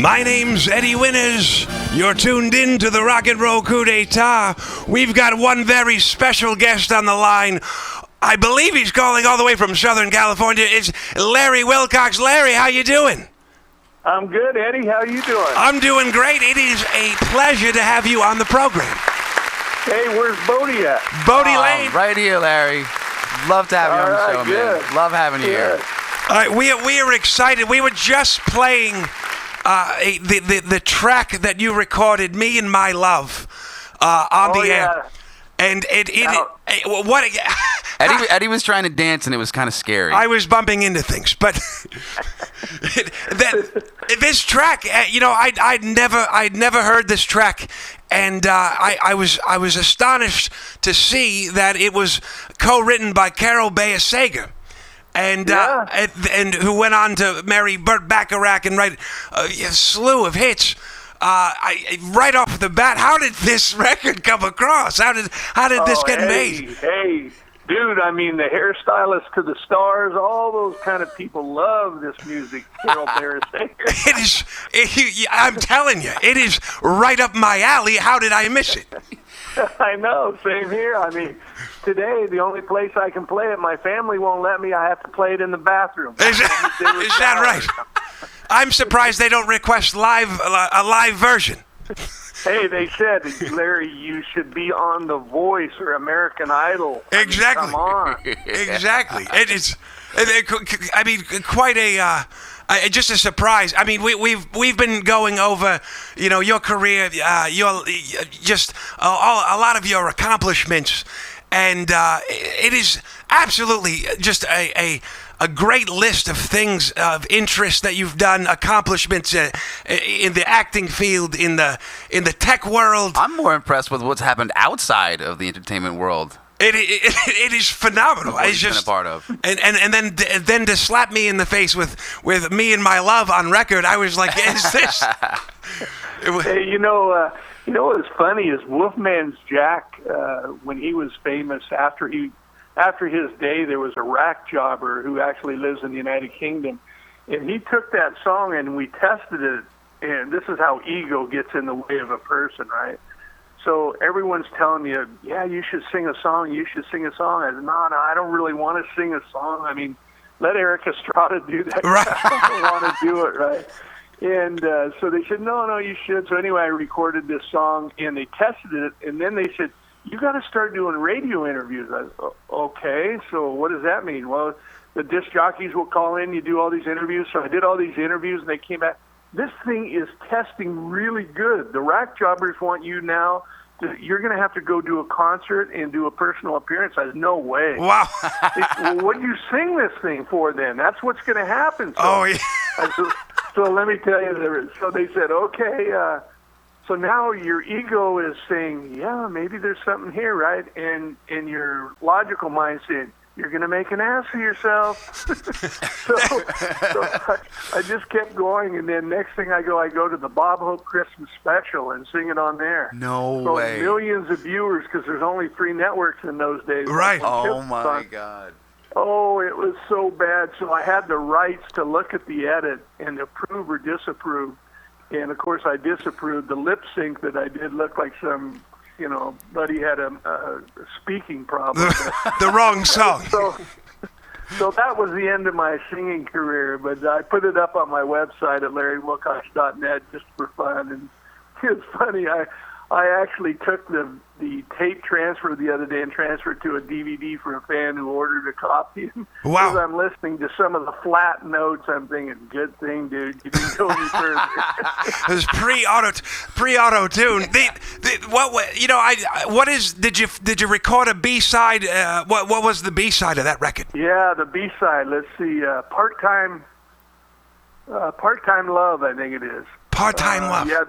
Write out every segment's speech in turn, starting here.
My name's Eddie Winners. You're tuned in to the Rock and Roll Coup d'etat. We've got one very special guest on the line. I believe he's calling all the way from Southern California. It's Larry Wilcox. Larry, how you doing? I'm good, Eddie. How you doing? I'm doing great. It is a pleasure to have you on the program. Hey, where's Bodhi at? Bodhi Lane. Right here, Larry. Love to have you on the show, good. man. Love having you here. All right, we are excited. We were just playing the track that you recorded, "Me and My Love," on the air, and Eddie was trying to dance, and it was kind of scary. I was bumping into things, but this track, I'd never heard this track, and I was astonished to see that it was co-written by Carol Bayer Sager. And who went on to marry Burt Bacharach and write a slew of hits. Right off the bat, how did this record come across? How did this get made? Hey, dude! I mean, the hairstylist to the stars, all those kind of people love this music. Carol Bayer Sager. I'm telling you, it is right up my alley. How did I miss it? I know, same here. I mean, today, the only place I can play it, my family won't let me. I have to play it in the bathroom. Is that right? I'm surprised they don't request a live version. Hey, they said, Larry, you should be on The Voice or American Idol. Exactly. Come on. Exactly. It is. I mean, quite a. Just a surprise. I mean, we've been going over, your career, your just a lot of your accomplishments, and it is absolutely just a great list of things of interest that you've done, accomplishments in the acting field, in the tech world. I'm more impressed with what's happened outside of the entertainment world. It is phenomenal. It's just been a part of, and then to slap me in the face with "Me and My Love" on record, I was like, "Is this?" Hey, you know what's funny is Wolfman's Jack. When he was famous, after his day, there was a rack jobber who actually lives in the United Kingdom, and he took that song and we tested it. And this is how ego gets in the way of a person, right? So everyone's telling me, yeah, you should sing a song. You should sing a song. I said, no, I don't really want to sing a song. I mean, let Eric Estrada do that. Right. I don't want to do it, right? And so they said, no, you should. So anyway, I recorded this song, and they tested it, and then they said, you got to start doing radio interviews. I said, okay, so what does that mean? Well, the disc jockeys will call in, you do all these interviews. So I did all these interviews, and they came back. This thing is testing really good. The rack jobbers want you now. You're going to have to go do a concert and do a personal appearance. I said, no way. Wow. Well, what do you sing this thing for then? That's what's going to happen. So, oh, yeah. So let me tell you. So they said, okay, so now your ego is saying, yeah, maybe there's something here, right? And your logical mind saying, you're going to make an ass of yourself. so I just kept going, and then next thing I go to the Bob Hope Christmas special and sing it on there. No so way. Millions of viewers, because there's only 3 networks in those days. Right. Oh, my God. Oh, it was so bad. So I had the rights to look at the edit and approve or disapprove. And, of course, I disapproved. The lip sync that I did looked like some... Buddy had a speaking problem. The wrong song. So that was the end of my singing career, but I put it up on my website at larrywilcox.net just for fun. And it's funny, I actually took the tape transfer the other day and transferred to a DVD for a fan who ordered a copy. Wow. As I'm listening to some of the flat notes, I'm thinking, good thing, dude, you didn't go any further. It was pre-auto tune. Did you record a B-side? What was the B-side of that record? Yeah, the B-side. Let's see, part-time love, I think it is. Part-time love. Yeah,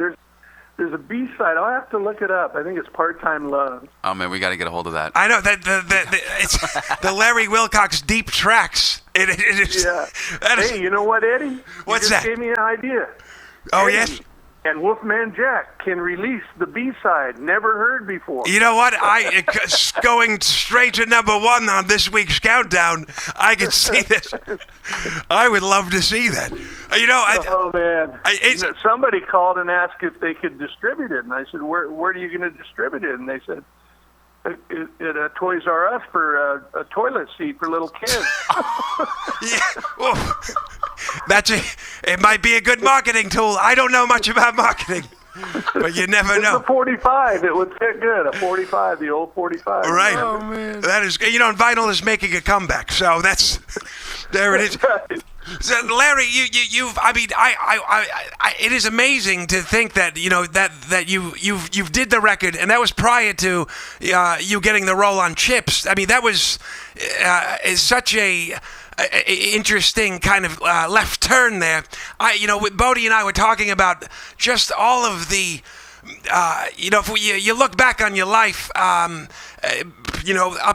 there's a B-side. I'll have to look it up. I think it's Part-Time Love. Oh, man, we got to get a hold of that. I know that it's the Larry Wilcox deep tracks. It is. Yeah. Hey, you know what, Eddie? What's you just that? gave me an idea. Oh, Eddie yes? And Wolfman Jack can release the B-side. Never heard before. You know what? Going straight to number 1 on this week's countdown, I can see this. I would love to see that. You know, oh man, somebody called and asked if they could distribute it, and I said, "Where are you going to distribute it?" And they said, "At Toys R Us for a toilet seat for little kids." Yeah, well, it might be a good marketing tool. I don't know much about marketing, but you never know. It's a 45. It would fit good. A 45, the old 45. Right. Oh man, that is. You know, and vinyl is making a comeback, so there it is. Right. So, Larry, you've. I mean, it is amazing to think that that you've did the record, and that was prior to you getting the role on CHiPs. I mean, that was is such a interesting kind of left turn there. With Bodhi and I were talking about just all of the. If you look back on your life, up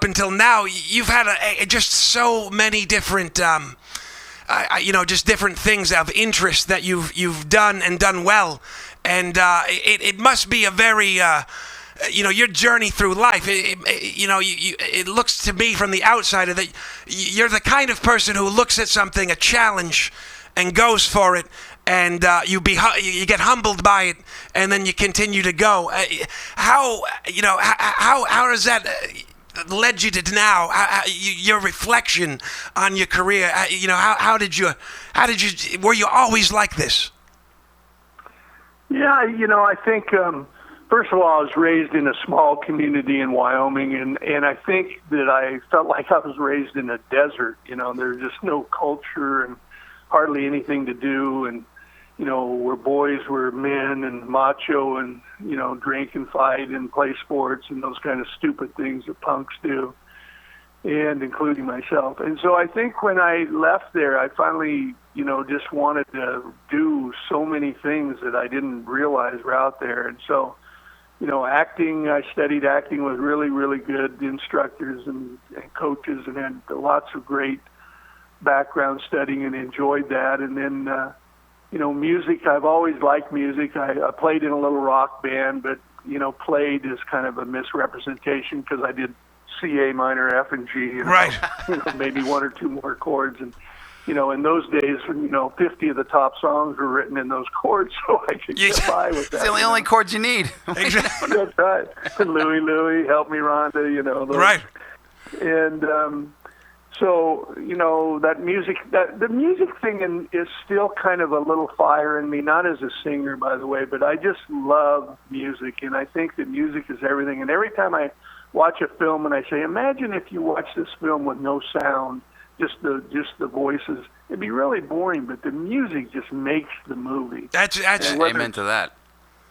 until now, you've had just so many different. Just different things of interest that you've done and done well, and it must be a very, your journey through life. It looks to me from the outsider that you're the kind of person who looks at something, a challenge, and goes for it, and you get humbled by it, and then you continue to go. How does that? Led you to now, your reflection on your career. How did you? Were you always like this? Yeah, I think first of all, I was raised in a small community in Wyoming, and I think that I felt like I was raised in a desert. There's just no culture and hardly anything to do, and where boys were men and macho and, drink and fight and play sports and those kind of stupid things that punks do, and including myself. And so I think when I left there, I finally, just wanted to do so many things that I didn't realize were out there. And so, acting, I studied acting with really, really good instructors and coaches, and had lots of great background studying and enjoyed that. And then, music, I've always liked music. I played in a little rock band, but, played is kind of a misrepresentation because I did C, A minor, F, and G. Right. Maybe one or two more chords. And, in those days, 50 of the top songs were written in those chords, so I could get by with that. It's the only chords you need. Exactly. That's right. Louie, Help Me Rhonda, those. Right. And, so, that music, the music thing is still kind of a little fire in me, not as a singer, by the way, but I just love music, and I think that music is everything. And every time I watch a film and I say, imagine if you watch this film with no sound, just the voices, it'd be really boring, but the music just makes the movie. That's amen to that.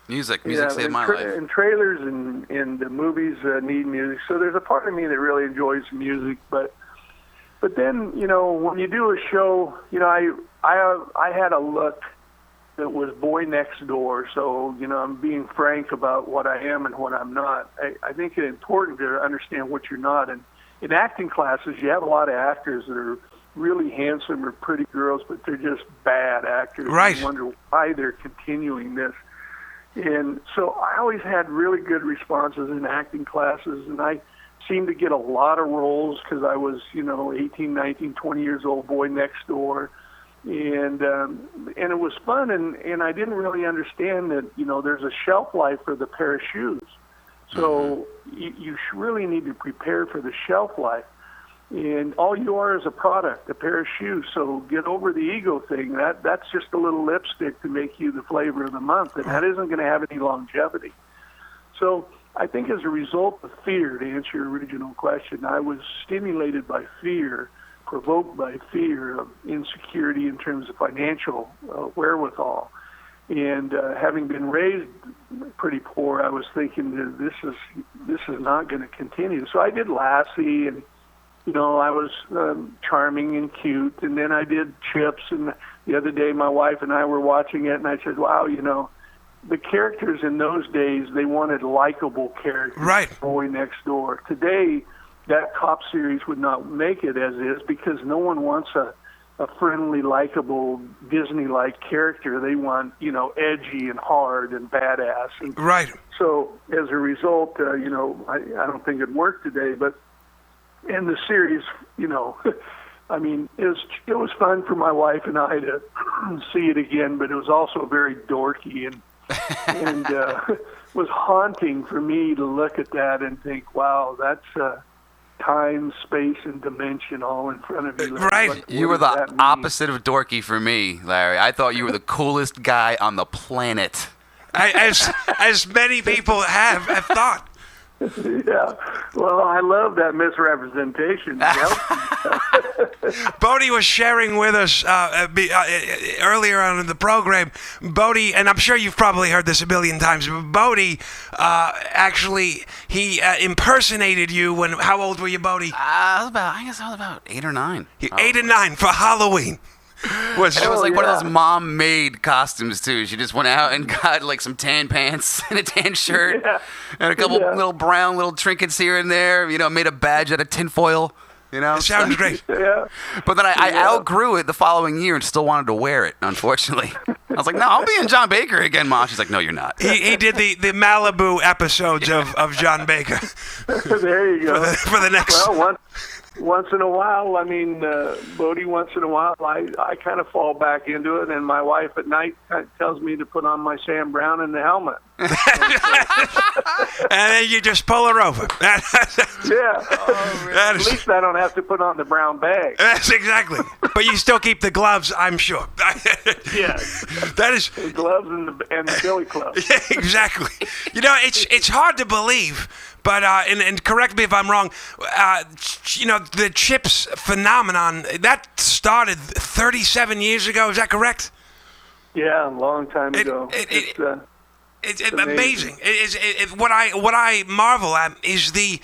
Music saved my life. And trailers and the movies need music, so there's a part of me that really enjoys music, But then, when you do a show, I had a look that was boy next door. So, I'm being frank about what I am and what I'm not. I think it's important to understand what you're not. And in acting classes, you have a lot of actors that are really handsome or pretty girls, but they're just bad actors. Right. You wonder why they're continuing this. And so I always had really good responses in acting classes, and I seemed to get a lot of roles because I was, 18, 19, 20 years old boy next door. And it was fun, and I didn't really understand that, there's a shelf life for the pair of shoes. So you really need to prepare for the shelf life. And all you are is a product, a pair of shoes. So get over the ego thing. That's just a little lipstick to make you the flavor of the month, and that isn't going to have any longevity. So I think as a result of fear, to answer your original question, I was stimulated by fear, provoked by fear of insecurity in terms of financial wherewithal. And having been raised pretty poor, I was thinking that this is not going to continue. So I did Lassie, and I was charming and cute. And then I did CHiPs. And the other day, my wife and I were watching it, and I said, "Wow, the characters in those days, they wanted likable characters." Right. Boy Next Door. Today, that cop series would not make it as is because no one wants a friendly, likable, Disney-like character. They want, edgy and hard and badass. And right. So as a result, I don't think it worked today. But in the series, I mean, it was fun for my wife and I to see it again, but it was also very dorky and was haunting for me to look at that and think, wow, that's time, space, and dimension all in front of me. Right. You were the opposite of dorky for me, Larry. I thought you were the coolest guy on the planet. As many people have thought. Yeah. Well, I love that misrepresentation. Bodhi was sharing with us earlier on in the program. Bodhi, and I'm sure you've probably heard this a billion times, but Bodhi actually, he impersonated you when, how old were you, Bodhi? I guess I was about 8 or 9. 8 or 9 for Halloween. It was like one of those mom-made costumes too. She just went out and got like some tan pants and a tan shirt and a couple little brown little trinkets here and there. You know, made a badge out of tinfoil. You know, it sounds great. Yeah. But then I outgrew it the following year and still wanted to wear it. Unfortunately, I was like, "No, I'll be in John Baker again, Mom." She's like, "No, you're not." He did the Malibu episodes of John Baker. There you go. For the next. Well, once in a while, I mean, Bodhi, once in a while, I kind of fall back into it, and my wife at night tells me to put on my Sam Brown and the helmet. And then you just pull her over. Yeah. At least I don't have to put on the brown bag. That's exactly. But you still keep the gloves, I'm sure. Yeah. That is. The gloves and the billy club. Yeah, exactly. You know, it's hard to believe. But, and correct me if I'm wrong, you know, the chips phenomenon, that started 37 years ago. Is that correct? Yeah, a long time ago. It's amazing. What I marvel at is the,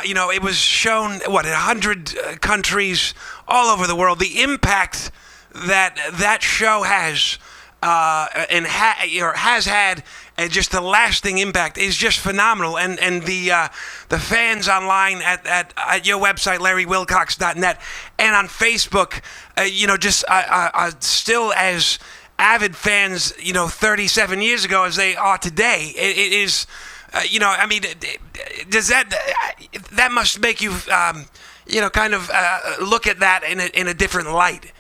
you know, it was shown, in 100 countries all over the world, the impact that show has and has had, and just the lasting impact is just phenomenal. And the fans online at your website, LarryWilcox.net, and on Facebook, you know, just still as avid fans, you know, 37 years ago as they are today. It is, you know, I mean, does that must make you, you know, kind of look at that in a different light?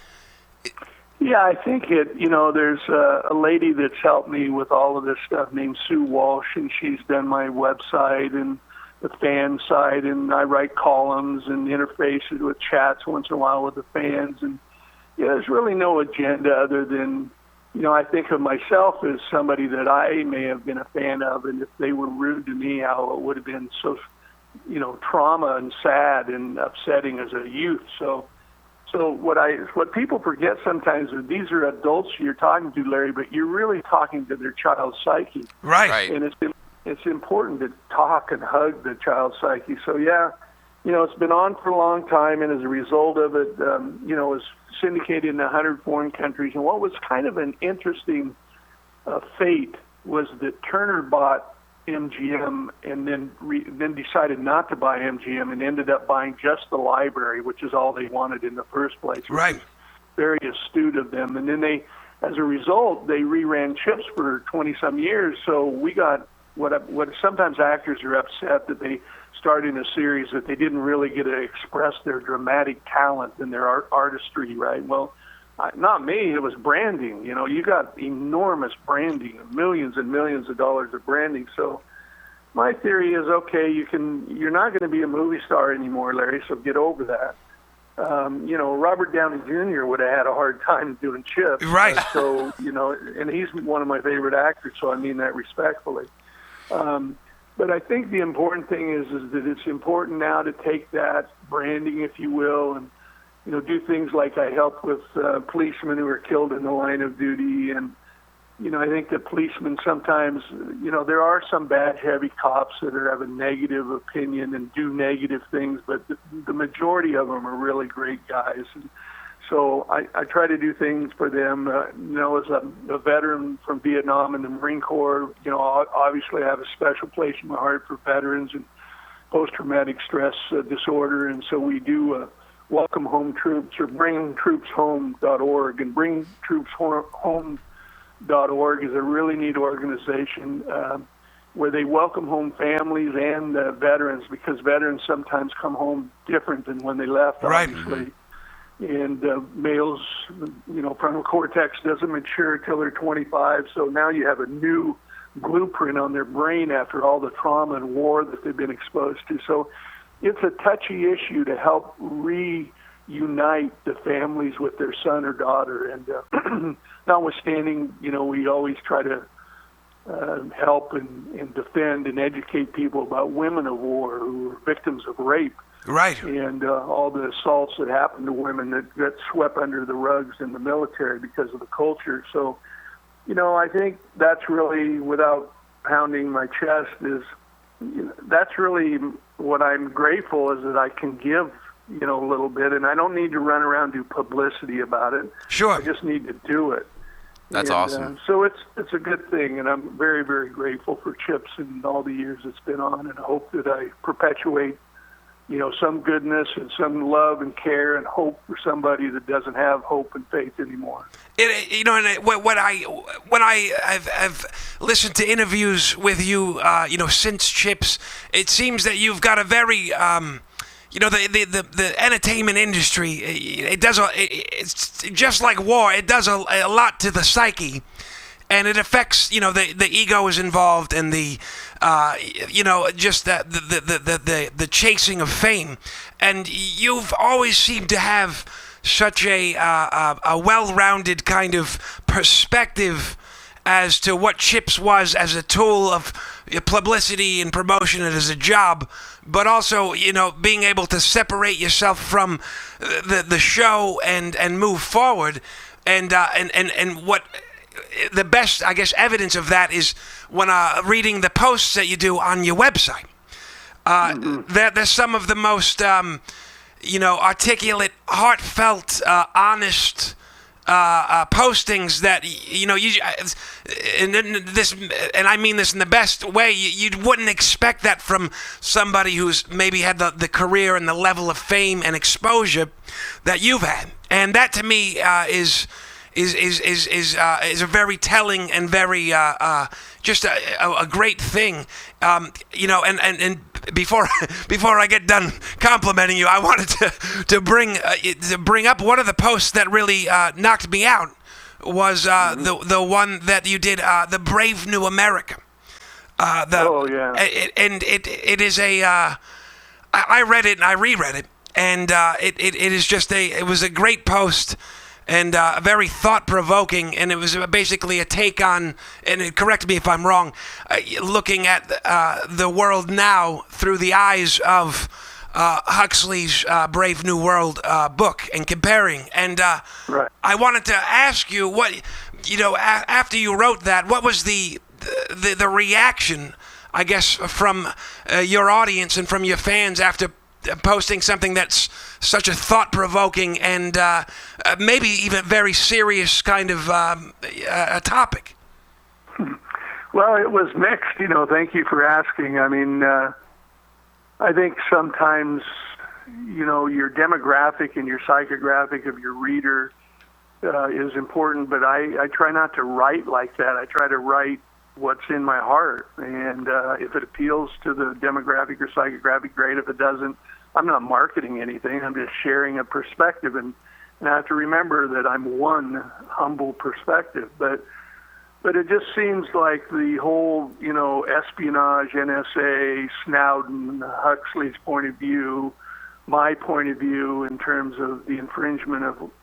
Yeah, I think you know, there's a lady that's helped me with all of this stuff named Sue Walsh, and she's done my website and the fan side, and I write columns and interfaces with chats once in a while with the fans. And yeah, there's really no agenda other than, you know, I think of myself as somebody that I may have been a fan of, and if they were rude to me, how it would have been so, you know, trauma and sad and upsetting as a youth. So what people forget sometimes is these are adults you're talking to, Larry, but you're really talking to their child's psyche. Right. And it's important to talk and hug the child's psyche. So yeah, you know, it's been on for a long time, and as a result of it, you know, it was syndicated in 100 foreign countries. And what was kind of an interesting fate was that Turner bought MGM and then decided not to buy MGM and ended up buying just the library, which is all they wanted in the first place. Right. Very astute of them. And then as a result, they reran Chips for 20-some years. So we got what sometimes actors are upset that they started in a series that they didn't really get to express their dramatic talent and their artistry, right? Well, not me. It was branding. You know, you got enormous branding, millions and millions of dollars of branding. So my theory is, okay, you're not going to be a movie star anymore, Larry, so get over that. You know, Robert Downey Jr. would have had a hard time doing Chips. Right. So, you know, and he's one of my favorite actors, so I mean that respectfully. But I think the important thing is that it's important now to take that branding, if you will, and, you know, do things like I help with policemen who are killed in the line of duty. And, you know, I think that policemen sometimes, you know, there are some bad, heavy cops that have a negative opinion and do negative things, but the majority of them are really great guys. And so I try to do things for them. You know, as a veteran from Vietnam and the Marine Corps, you know, obviously I have a special place in my heart for veterans and post-traumatic stress disorder. And so we do Welcome Home Troops, or BringTroopsHome.org. And BringTroopsHome.org is a really neat organization where they welcome home families and veterans, because veterans sometimes come home different than when they left, right. obviously. and males, frontal cortex doesn't mature till they're 25. So now you have a new blueprint on their brain after all the trauma and war that they've been exposed to. So it's a touchy issue to help reunite the families with their son or daughter. And notwithstanding, we always try to help and defend and educate people about women of war who are victims of rape. Right. And all the assaults that happen to women that get swept under the rugs in the military because of the culture. So, I think that's really, without pounding my chest, that's really what I'm grateful is that I can give, a little bit, and I don't need to run around and do publicity about it. Sure. I just need to do it. That's awesome. So it's a good thing, and I'm very, very grateful for CHiPs and all the years it's been on, and I hope that I perpetuate, some goodness and some love and care and hope for somebody that doesn't have hope and faith anymore. When I've listened to interviews with you, since CHiPs, it seems that you've got a very the entertainment industry, it's just like war. It does a lot to the psyche, and it affects, the ego is involved, and the just the chasing of fame. And you've always seemed to have such a well-rounded kind of perspective as to what CHiPs was as a tool of publicity and promotion and as a job, but also, being able to separate yourself from the show and move forward. And what the best, I guess, evidence of that is when reading the posts that you do on your website. There's some of the most, articulate, heartfelt, honest postings that and I mean this in the best way. You wouldn't expect that from somebody who's maybe had the career and the level of fame and exposure that you've had, and that to me is a very telling and very just a great thing. And before I get done complimenting you, I wanted to bring up one of the posts that really knocked me out was the one that you did, the Brave New America. It is a I read it and I reread it, and it was a great post. And very thought-provoking, and it was basically a take on, and correct me if I'm wrong, looking at the world now through the eyes of Huxley's Brave New World book and comparing. And right. I wanted to ask you, what, after you wrote that, what was the reaction, I guess, from your audience and from your fans after posting something that's such a thought-provoking and maybe even very serious kind of a topic? Well, it was mixed. Thank you for asking. I mean, I think sometimes, your demographic and your psychographic of your reader is important, but I try not to write like that. I try to write what's in my heart, and if it appeals to the demographic or psychographic, great. If it doesn't, I'm not marketing anything. I'm just sharing a perspective, and I have to remember that I'm one humble perspective. But it just seems like the whole, espionage, NSA, Snowden, Huxley's point of view, my point of view in terms of the infringement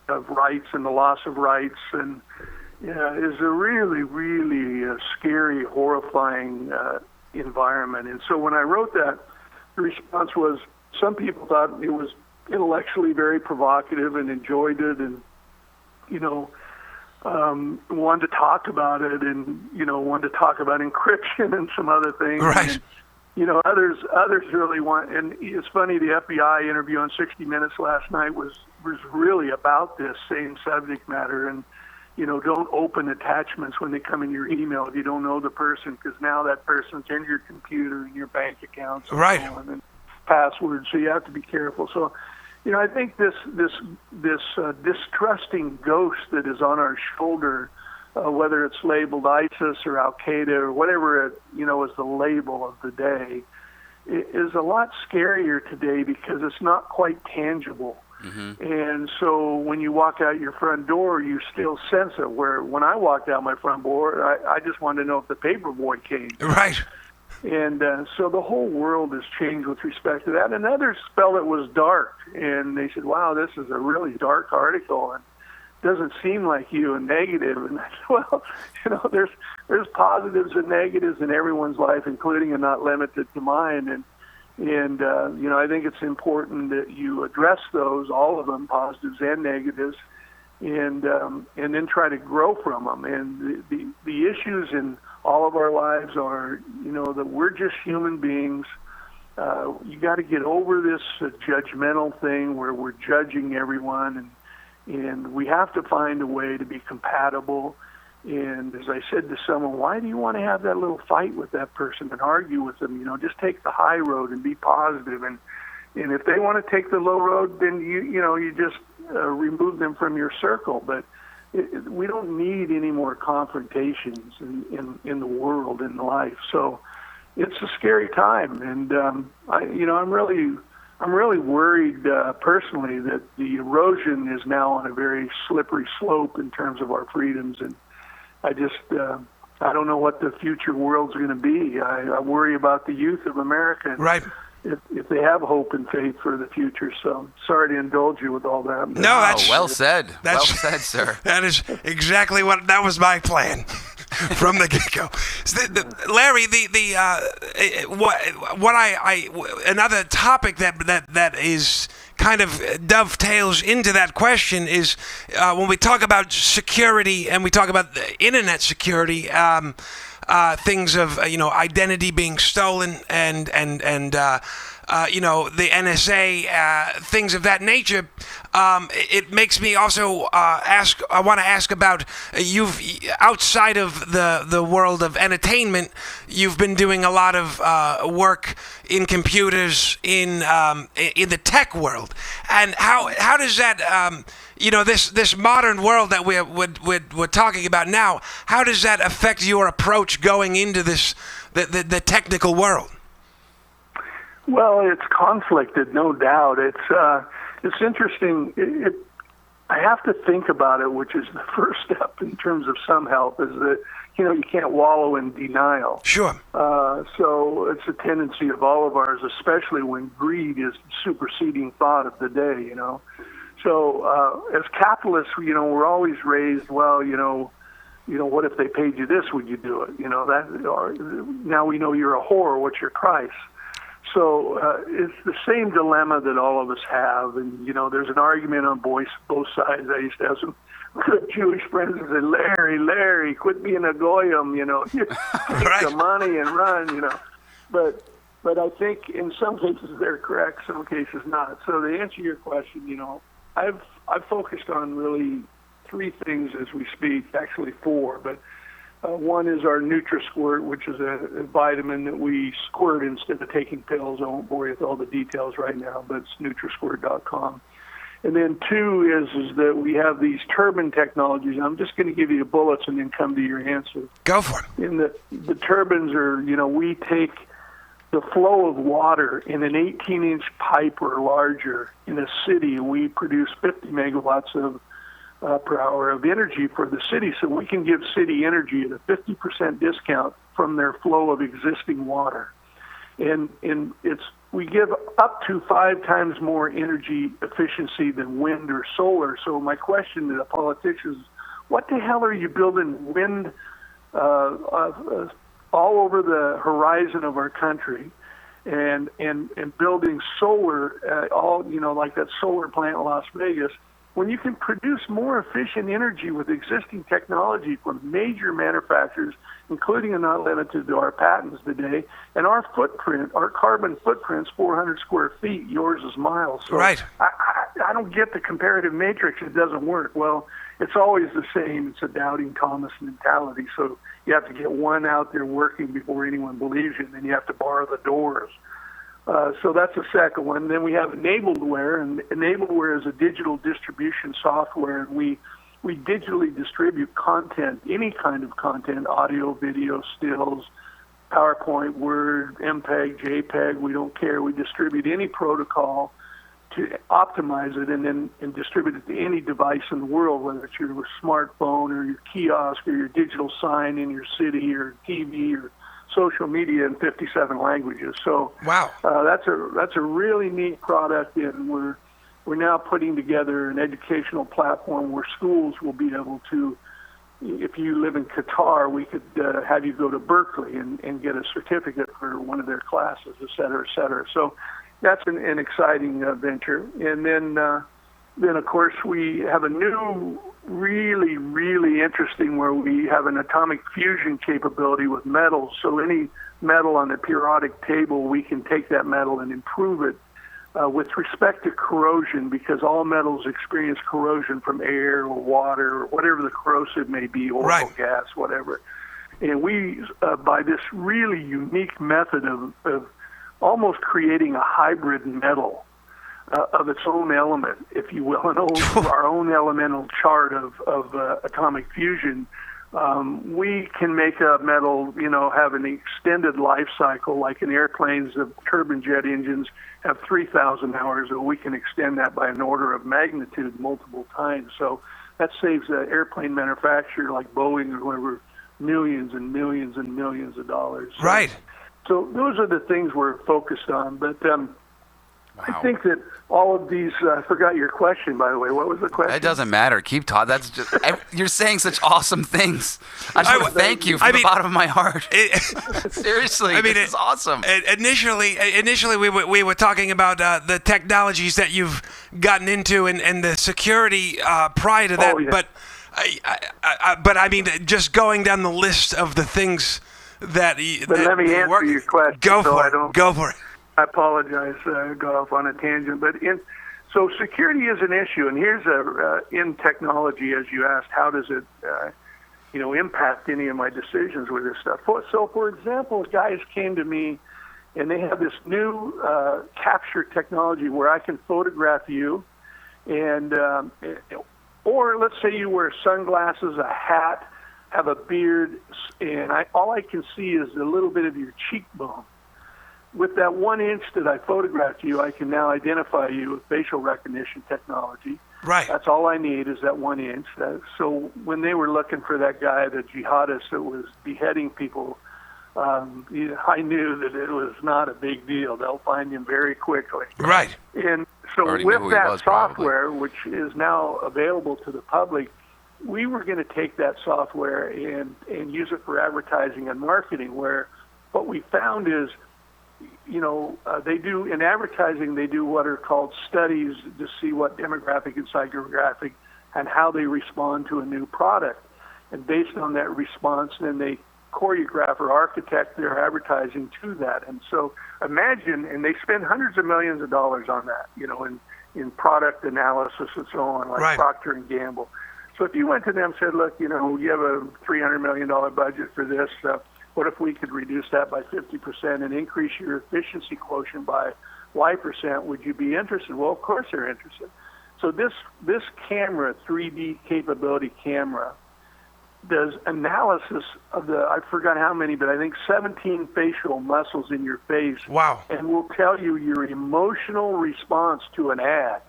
of rights and the loss of rights, and is a really, really scary, horrifying environment. And so when I wrote that, the response was, some people thought it was intellectually very provocative and enjoyed it, and wanted to talk about it, and wanted to talk about encryption and some other things. Right. And, others really want. And it's funny, the FBI interview on 60 Minutes last night was really about this same subject matter. And don't open attachments when they come in your email if you don't know the person, because now that person's in your computer and your bank accounts. Right. And so on, and passwords, so you have to be careful. So, I think this distrusting ghost that is on our shoulder, whether it's labeled ISIS or Al Qaeda or whatever it is the label of the day, is a lot scarier today because it's not quite tangible. And so when you walk out your front door, you still sense it. Where when I walked out my front door, I just wanted to know if the paper boy came. Right. And so the whole world has changed with respect to that. And others felt it was dark, and they said, wow, this is a really dark article, and doesn't seem like you and negative. And I said, well, there's positives and negatives in everyone's life, including and not limited to mine. And I think it's important that you address those, all of them, positives and negatives, and then try to grow from them. And the issues in all of our lives are, that we're just human beings. You got to get over this judgmental thing where we're judging everyone, and we have to find a way to be compatible. And as I said to someone, why do you want to have that little fight with that person and argue with them? Just take the high road and be positive. And if they want to take the low road, then you just remove them from your circle. But we don't need any more confrontations in the world, in life. So it's a scary time, and I'm really worried personally that the erosion is now on a very slippery slope in terms of our freedoms, and I just I don't know what the future world's going to be. I worry about the youth of America. Right. If they have hope and faith for the future. So sorry to indulge you with all that. No, that's well said. Well said, sir. That is exactly that was my plan from the get-go. Larry, another topic that is kind of dovetails into that question is when we talk about security and we talk about the internet security. Things of identity being stolen and the NSA, things of that nature. It makes me also ask. I want to ask about you've outside of the world of entertainment. You've been doing a lot of work in computers in the tech world, and how does that this modern world that we're talking about now, how does that affect your approach going into the technical world? Well, it's conflicted, no doubt. It's interesting. I have to think about it, which is the first step in terms of some help, is that you can't wallow in denial. Sure. So it's a tendency of all of ours, especially when greed is the superseding thought of the day. So as capitalists, we're always raised, well, what if they paid you this, would you do it? Now we know you're a whore, what's your price? So it's the same dilemma that all of us have. And, there's an argument on both sides. I used to have some good Jewish friends who said, Larry, quit being a goyim, you take the money and run, But I think in some cases they're correct, some cases not. So to answer your question, I've focused on really three things as we speak, actually four, but one is our Nutrisquirt, which is a vitamin that we squirt instead of taking pills. I won't bore you with all the details right now, but it's Nutrisquirt.com. And then two is that we have these turbine technologies. I'm just going to give you the bullets and then come to your answer. Go for it. And the turbines are, we take the flow of water in an 18-inch pipe or larger in a city. We produce 50 megawatts per hour of energy for the city, so we can give city energy at a 50% discount from their flow of existing water. And we give up to 5 times more energy efficiency than wind or solar. So my question to the politicians is, what the hell are you building wind all over the horizon of our country, and building solar, like that solar plant in Las Vegas, when you can produce more efficient energy with existing technology from major manufacturers, including and not limited to our patents today, and our footprint, our carbon footprint's 400 square feet, yours is miles. So right. I don't get the comparative matrix. It doesn't work. Well, it's always the same. It's a doubting Thomas mentality. So you have to get one out there working before anyone believes you, and then you have to bar the doors. So that's the second one. Then we have Enabledware, and Enabledware is a digital distribution software. We digitally distribute content, any kind of content, audio, video, stills, PowerPoint, Word, MPEG, JPEG, we don't care. We distribute any protocol to optimize it and distribute it to any device in the world, whether it's your smartphone or your kiosk or your digital sign in your city or TV or social media in 57 languages. So wow, that's a really neat product, and we're now putting together an educational platform where schools will be able to, if you live in Qatar, we could have you go to Berkeley and get a certificate for one of their classes, et cetera, et cetera. So that's an exciting venture. And then of course, we have a new, really, really interesting where we have an atomic fusion capability with metals. So any metal on the periodic table, we can take that metal and improve it with respect to corrosion, because all metals experience corrosion from air or water or whatever the corrosive may be, oil, right, gas, whatever. And we, by this really unique method of almost creating a hybrid metal of its own element, if you will, our own elemental chart of atomic fusion, we can make a metal, have an extended life cycle, like in airplanes, the turbine jet engines have 3,000 hours, or we can extend that by an order of magnitude multiple times. So that saves the airplane manufacturer like Boeing or whoever millions and millions and millions of dollars. Right. So those are the things we're focused on. But Wow. I think that all of these, I forgot your question, by the way. What was the question? It doesn't matter. Keep talking. That's just, you're saying such awesome things. I just want to thank you from the bottom of my heart. Seriously, this is awesome. Initially, we were talking about the technologies that you've gotten into and the security prior to that. Oh, yeah. But I mean, just going down the list of the things that. But let me answer your question. Go for it. I apologize. I got off on a tangent, but so security is an issue, and here's in technology, as you asked, how does it, impact any of my decisions with this stuff? So, for example, guys came to me, and they have this new capture technology where I can photograph you, and or let's say you wear sunglasses, a hat, have a beard, and all I can see is a little bit of your cheekbone. With that 1 inch that I photographed you, I can now identify you with facial recognition technology. Right. That's all I need is that 1 inch. So when they were looking for that guy, the jihadist that was beheading people, I knew that it was not a big deal. They'll find him very quickly. Right. And so with that software, which is now available to the public, we were going to take that software and use it for advertising and marketing, where what we found is, they do in advertising, they do what are called studies to see what demographic and psychographic and how they respond to a new product. And based on that response, then they choreograph or architect their advertising to that. And so imagine, and they spend hundreds of millions of dollars on that, in product analysis and so on, like right. Procter & Gamble. So if you went to them and said, look, you have a $300 million budget for this, what if we could reduce that by 50% and increase your efficiency quotient by Y%? Would you be interested? Well, of course they're interested. So this camera, 3D capability camera, does analysis of I forgot how many, but I think 17 facial muscles in your face. Wow. And will tell you your emotional response to an ad.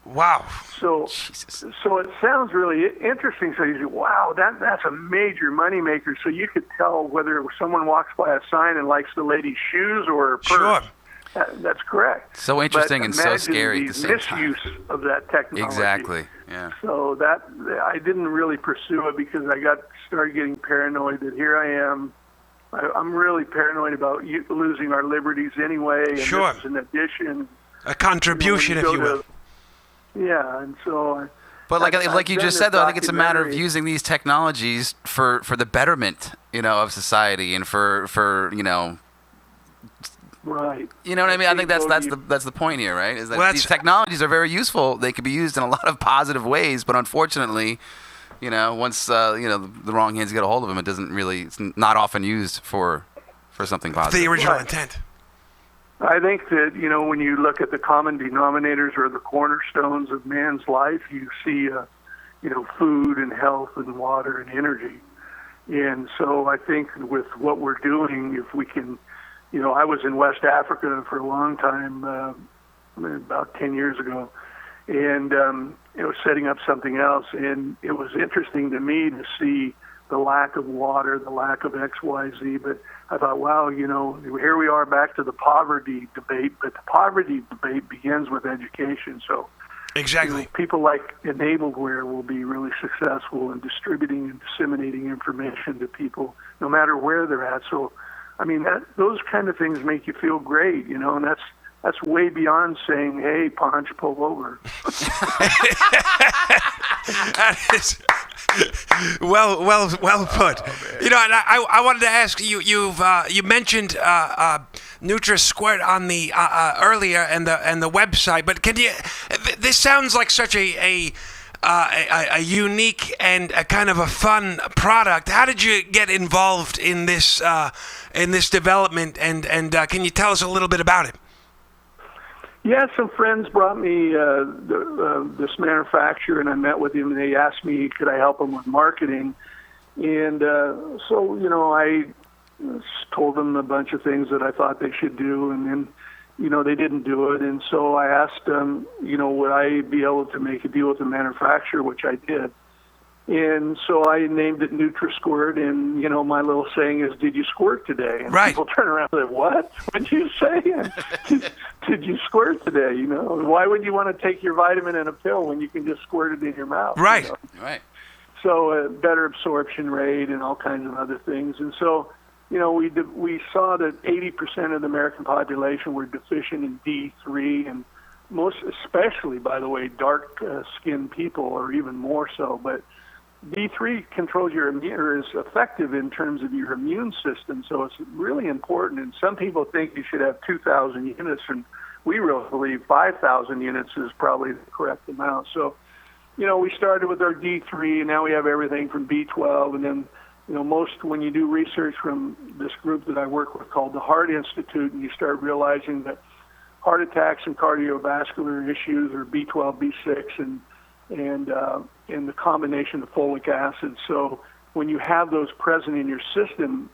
Wow. So it sounds really interesting. So you say, wow, that's a major moneymaker. So you could tell whether someone walks by a sign and likes the lady's shoes or her purse. Sure. That's correct. So interesting and so scary at the same time. Misuse of that technology. Exactly, yeah. So I didn't really pursue it because I started getting paranoid that here I am. I'm really paranoid about losing our liberties anyway. And sure. This is an addition. A contribution, if you will. Yeah, and so. But like you just said, though, I think it's a matter of using these technologies for the betterment, of society and for Right. You know what I mean? I think that's the point here, right? Is that these technologies are very useful. They can be used in a lot of positive ways, but unfortunately, once the wrong hands get a hold of them, it's not often used for something positive. The original intent. I think that, when you look at the common denominators or the cornerstones of man's life, you see, food and health and water and energy. And so I think with what we're doing, if we can, I was in West Africa for a long time, about 10 years ago, and it was setting up something else, and it was interesting to me to see the lack of water, the lack of X, Y, Z. But I thought, wow, here we are back to the poverty debate, but the poverty debate begins with education. So exactly, people like Enableware will be really successful in distributing and disseminating information to people, no matter where they're at. So, I mean, those kind of things make you feel great, and that's way beyond saying, "Hey, Ponch, pull over." That is well put. And I wanted to ask you. You mentioned Nutrisquirt on the earlier and the website, but can you? This sounds like such a unique and a kind of a fun product. How did you get involved in this development? And can you tell us a little bit about it? Yeah, some friends brought me this manufacturer, and I met with him, and they asked me, could I help them with marketing? And so, I told them a bunch of things that I thought they should do, and then, they didn't do it. And so I asked them, would I be able to make a deal with the manufacturer, which I did. And so I named it Nutrisquirt, and, my little saying is, did you squirt today? And right. People turn around and say, what? What'd you say? Did you squirt today? Why would you want to take your vitamin in a pill when you can just squirt it in your mouth? Right. Right. So better absorption rate and all kinds of other things. And so, we saw that 80% of the American population were deficient in D3, and most especially, by the way, dark-skinned people, or even more so. But D3 controls your or is effective in terms of your immune system, so it's really important. And some people think you should have 2,000 units, and we really believe 5,000 units is probably the correct amount. So, we started with our D3, and now we have everything from B12, and then, when you do research from this group that I work with called the Heart Institute, and you start realizing that heart attacks and cardiovascular issues are B12, B6, and the combination of folic acid. So when you have those present in your system,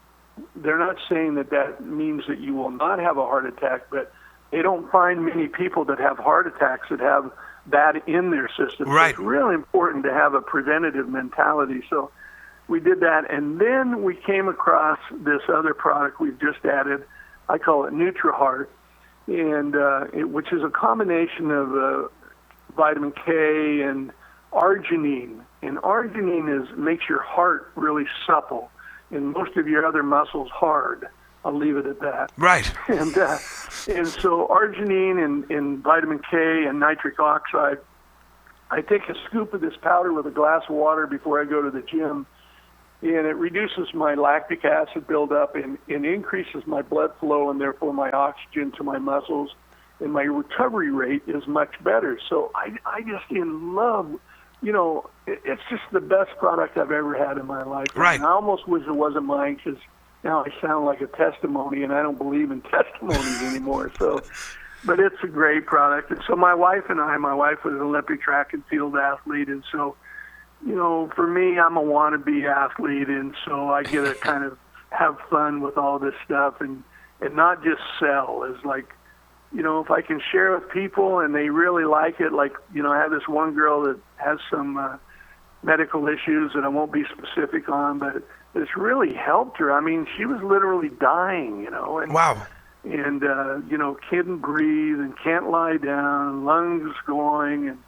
they're not saying that means that you will not have a heart attack, but they don't find many people that have heart attacks that have that in their system. Right. So it's really important to have a preventative mentality. So we did that, and then we came across this other product we've just added. I call it NutriHeart, and which is a combination of vitamin K and arginine. And arginine makes your heart really supple, and most of your other muscles hard. I'll leave it at that. Right. And so arginine and vitamin K and nitric oxide, I take a scoop of this powder with a glass of water before I go to the gym, and it reduces my lactic acid buildup and increases my blood flow and therefore my oxygen to my muscles, and my recovery rate is much better. So I just in love, it's just the best product I've ever had in my life. Right. And I almost wish it wasn't mine, because now I sound like a testimony, and I don't believe in testimonies anymore. So, but it's a great product. And so my wife was an Olympic track and field athlete, and so, for me, I'm a wannabe athlete, and so I get to kind of have fun with all this stuff and not just sell. It's like, if I can share with people and they really like it, like, I have this one girl that has some medical issues that I won't be specific on, but it's really helped her. I mean, she was literally dying, and wow. And couldn't breathe and can't lie down, lungs going, and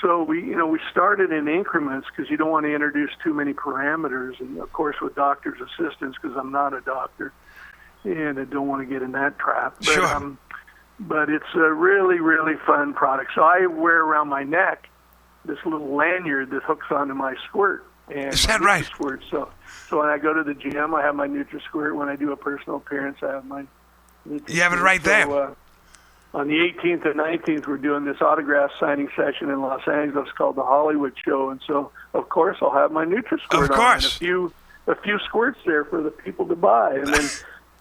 so we started in increments, because you don't want to introduce too many parameters, and of course with doctor's assistance, because I'm not a doctor, and I don't want to get in that trap. But, sure. But it's a really, really fun product. So I wear around my neck this little lanyard that hooks onto my squirt. And is that right? Squirt. So when I go to the gym, I have my Nutrisquirt. When I do a personal appearance, I have my Nutrisquirt. You have it right there. So, on the 18th and 19th, we're doing this autograph signing session in Los Angeles called the Hollywood Show, and so of course I'll have my Nutrisquirt of course. on, and a few squirts there for the people to buy, and then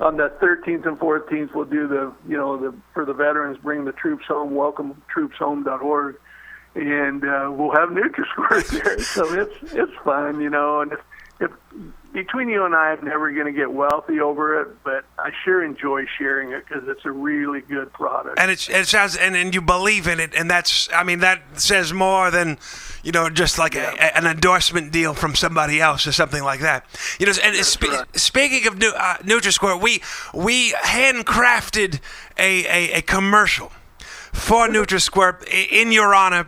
on the 13th and 14th we'll do for the veterans, bring the troops home, welcometroopshome.org, and we'll have Nutrisquirt there, so it's fun, and between you and I, I'm never going to get wealthy over it, but I sure enjoy sharing it because it's a really good product. And it sounds, and you believe in it, and that says more than, just like an endorsement deal from somebody else or something like that. And speaking of Nutrisquirt, we handcrafted a commercial for Nutrisquirt in your honor.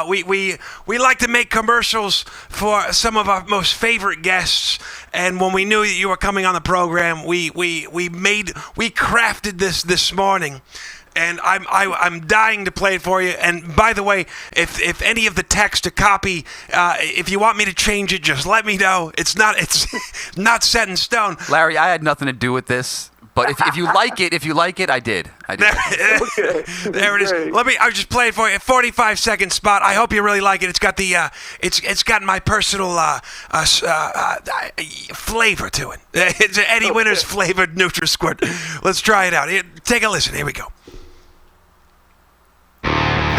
We like to make commercials for some of our most favorite guests, and when we knew that you were coming on the program, we crafted this morning, and I'm dying to play it for you. And by the way, if any of the text to copy, if you want me to change it, just let me know. It's not set in stone. Larry, I had nothing to do with this. But if you like it, I did. Okay. There it is. I'll just play it for you. A 45-second spot. I hope you really like it. It's got it's got my personal flavor to it. It's an Eddie Winters flavored Nutrisquirt. Let's try it out. Take a listen. Here we go.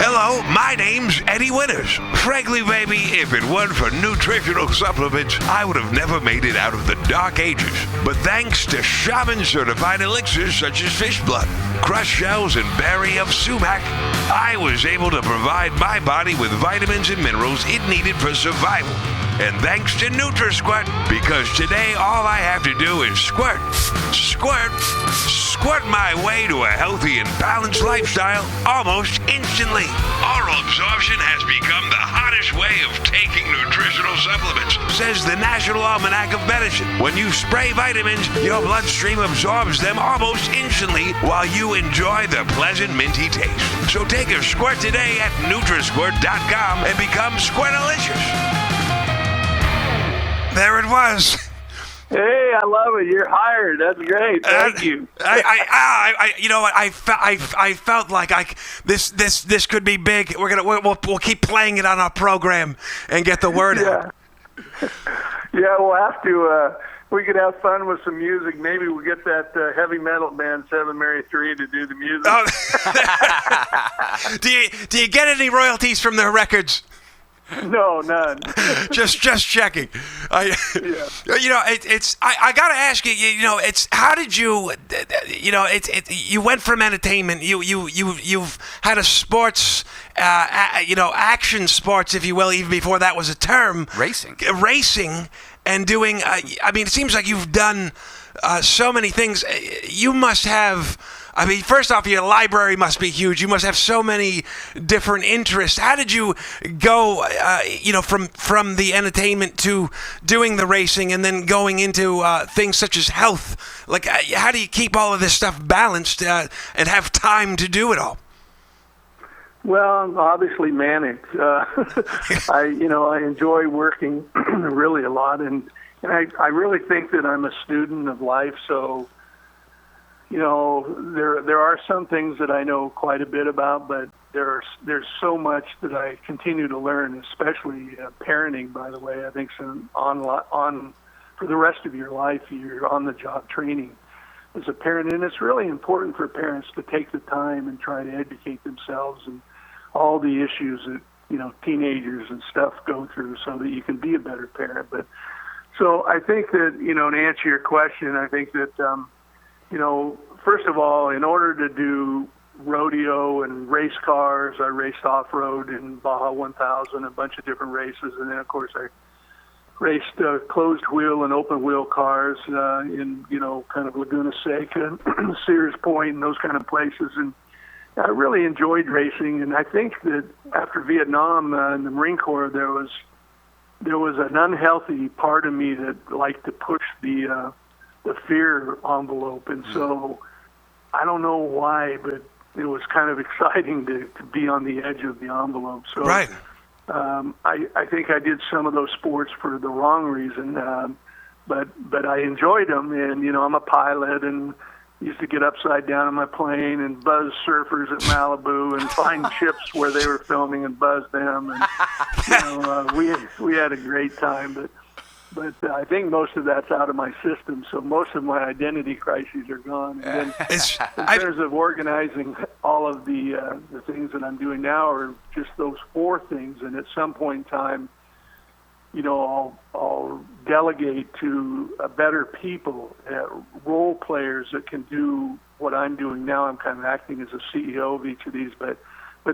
Hello, my name's Eddie Winters. Frankly, baby, if it weren't for nutritional supplements, I would have never made it out of the dark ages. But thanks to shaman-certified elixirs such as fish blood, crushed shells, and berry of sumac, I was able to provide my body with vitamins and minerals it needed for survival. And thanks to Nutrisquirt, because today all I have to do is squirt my way to a healthy and balanced lifestyle almost instantly. Oral absorption has become the hottest way of taking nutritional supplements, says the National Almanac of Medicine. When you spray vitamins, your bloodstream absorbs them almost instantly while you enjoy the pleasant minty taste. So take a squirt today at Nutrisquirt.com and become Squirtalicious. There it was. Hey, I love it. You're hired. That's great. Thank you. I felt like this could be big. We'll keep playing it on our program and get the word out. Yeah, we'll have to. We could have fun with some music. Maybe we'll get that heavy metal band 7 Mary 3 to do the music. Oh. Do you get any royalties from their records? No, none. just checking. I gotta ask you. It's how did you? You went from entertainment. You've had a sports, action sports, if you will, even before that was a term. Racing, and doing. It seems like you've done so many things. You must have. First off, your library must be huge. You must have so many different interests. How did you go, from the entertainment to doing the racing and then going into things such as health? Like, how do you keep all of this stuff balanced and have time to do it all? Well, obviously manic. I enjoy working really a lot, and I really think that I'm a student of life, so. There are some things that I know quite a bit about, but there's so much that I continue to learn, especially parenting, by the way. I think on for the rest of your life, you're on the job training as a parent, and it's really important for parents to take the time and try to educate themselves and all the issues that, teenagers and stuff go through so that you can be a better parent. But so I think that, to answer your question, I think that, first of all, in order to do rodeo and race cars, I raced off-road in Baja 1000, a bunch of different races. And then, of course, I raced closed wheel and open wheel cars in, kind of Laguna Seca, Sears Point, and those kind of places. And I really enjoyed racing. And I think that after Vietnam in the Marine Corps, there was an unhealthy part of me that liked to push the fear envelope, and so I don't know why, but it was kind of exciting to be on the edge of the envelope. So right. I think I did some of those sports for the wrong reason, but I enjoyed them, and I'm a pilot and used to get upside down on my plane and buzz surfers at Malibu and find ships where they were filming and buzz them, and we had a great time, but I think most of that's out of my system, so most of my identity crises are gone. And then in terms of organizing all of the things that I'm doing now are just those 4 things, and at some point in time, I'll delegate to better people, role players that can do what I'm doing now. I'm kind of acting as a CEO of each of these, but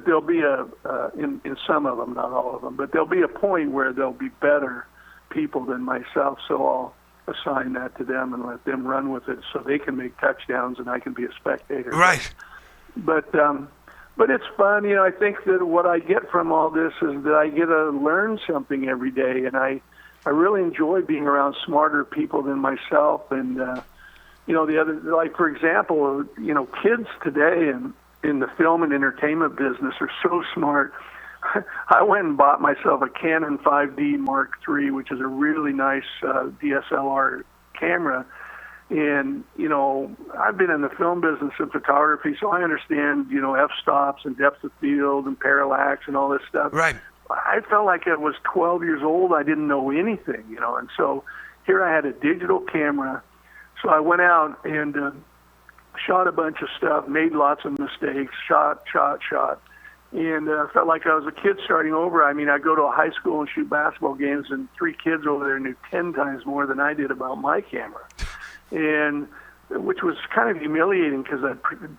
there'll be in some of them, not all of them, but there'll be a point where there'll be better people than myself. So I'll assign that to them and let them run with it, so they can make touchdowns and I can be a spectator. Right. But it's fun. I think that what I get from all this is that I get to learn something every day, and I really enjoy being around smarter people than myself. And the other, like for example, kids today in the film and entertainment business are so smart. I went and bought myself a Canon 5D Mark III, which is a really nice DSLR camera. And, I've been in the film business and photography, so I understand, f-stops and depth of field and parallax and all this stuff. Right. I felt like I was 12 years old. I didn't know anything, and so here I had a digital camera. So I went out and shot a bunch of stuff, made lots of mistakes, shot. And I felt like I was a kid starting over. I mean, I go to a high school and shoot basketball games, and 3 kids over there knew 10 times more than I did about my camera. And which was kind of humiliating because I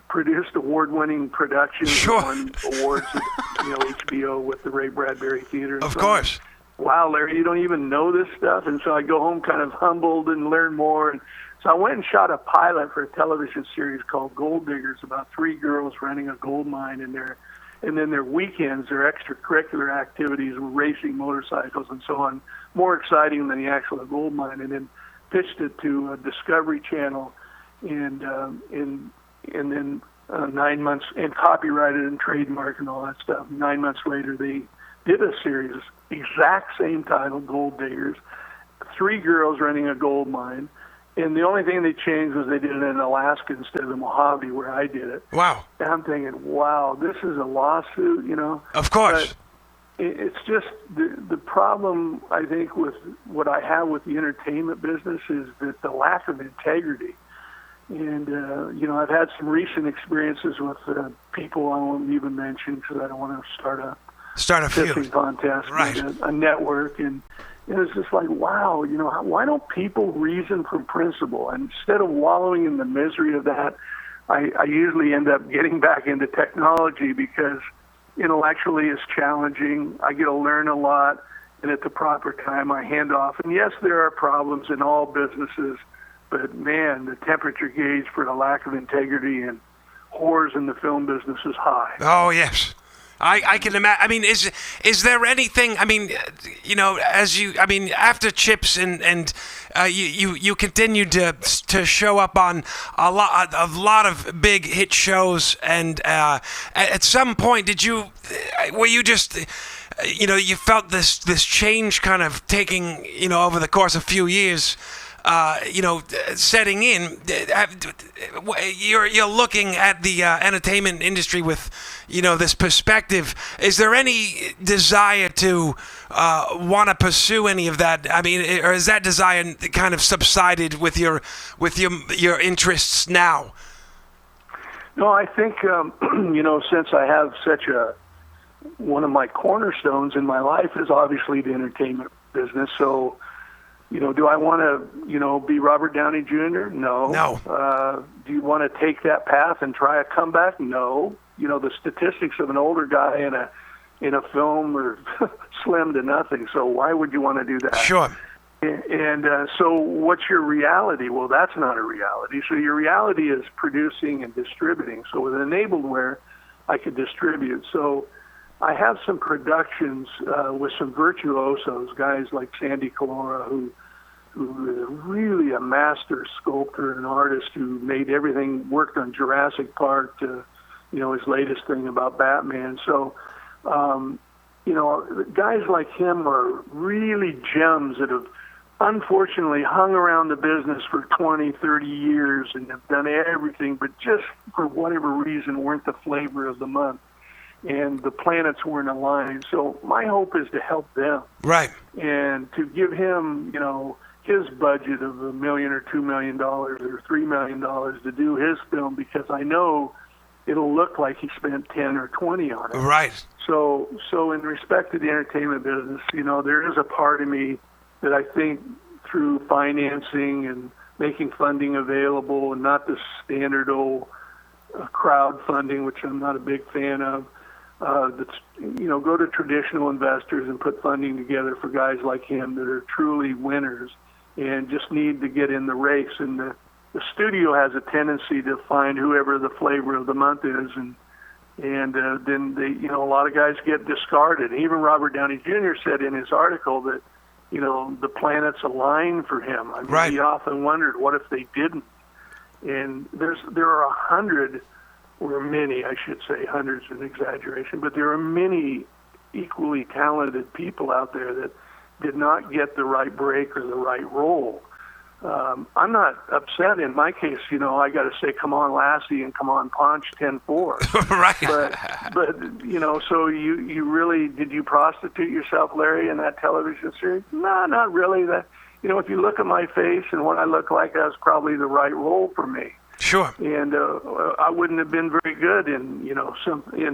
produced award-winning productions, sure. won awards at HBO with the Ray Bradbury Theater. Of course. Wow, Larry, you don't even know this stuff. And so I go home kind of humbled and learn more. And so I went and shot a pilot for a television series called Gold Diggers, about 3 girls running a gold mine, and then their weekends, their extracurricular activities were racing motorcycles and so on, more exciting than the actual gold mine. And then pitched it to a Discovery Channel, and then 9 months, and copyrighted and trademarked and all that stuff. 9 months later, they did a series, exact same title, Gold Diggers, 3 girls running a gold mine. And the only thing they changed was they did it in Alaska instead of the Mojave where I did it. Wow. And I'm thinking, wow, this is a lawsuit, Of course. But it's just the problem, I think, with what I have with the entertainment business is that the lack of integrity. And, I've had some recent experiences with people I won't even mention because I don't want to start a feud contest, right. a network. And it's just like, wow, why don't people reason from principle? And instead of wallowing in the misery of that, I usually end up getting back into technology because intellectually it's challenging. I get to learn a lot, and at the proper time I hand off. And yes, there are problems in all businesses, but man, the temperature gauge for the lack of integrity and whores in the film business is high. Oh, yes. I can imagine. I mean, is there anything? I mean, after Chips and you continued to show up on a lot of big hit shows, and at some point, were you just you felt this change kind of taking over the course of a few years? Setting in, you're looking at the entertainment industry with, this perspective. Is there any desire to want to pursue any of that? I mean, or is that desire kind of subsided with your interests now? No, I think since I have one of my cornerstones in my life is obviously the entertainment business. So. Do I want to, be Robert Downey Jr.? No. No. Do you want to take that path and try a comeback? No. The statistics of an older guy in a film are slim to nothing. So why would you want to do that? Sure. And so what's your reality? Well, that's not a reality. So your reality is producing and distributing. So with Enabledware, I could distribute. So I have some productions with some virtuosos, guys like Sandy Calora, who is really a master sculptor and artist who made everything, worked on Jurassic Park to, his latest thing about Batman. So, guys like him are really gems that have unfortunately hung around the business for 20, 30 years and have done everything, but just for whatever reason weren't the flavor of the month. And the planets weren't aligned. So my hope is to help them. Right. And to give him, his budget of $1 million or $2 million or $3 million to do his film, because I know it'll look like he spent 10 or 20 on it. Right. So in respect to the entertainment business, there is a part of me that I think through financing and making funding available, and not the standard old crowdfunding, which I'm not a big fan of, that's, go to traditional investors and put funding together for guys like him that are truly winners and just need to get in the race. And the studio has a tendency to find whoever the flavor of the month is, and then they, a lot of guys get discarded. Even Robert Downey Jr. said in his article that, the planets align for him. I mean, right. He often wondered, what if they didn't? And there are 100, or many, I should say, hundreds is an exaggeration, but there are many equally talented people out there that did not get the right break or the right role. I'm not upset. In my case, I got to say, come on, Lassie, and come on, Punch, 10-4. Right. But so you really, did you prostitute yourself, Larry, in that television series? No, not really. That, if you look at my face and what I look like, that's probably the right role for me. Sure. And I wouldn't have been very good in, something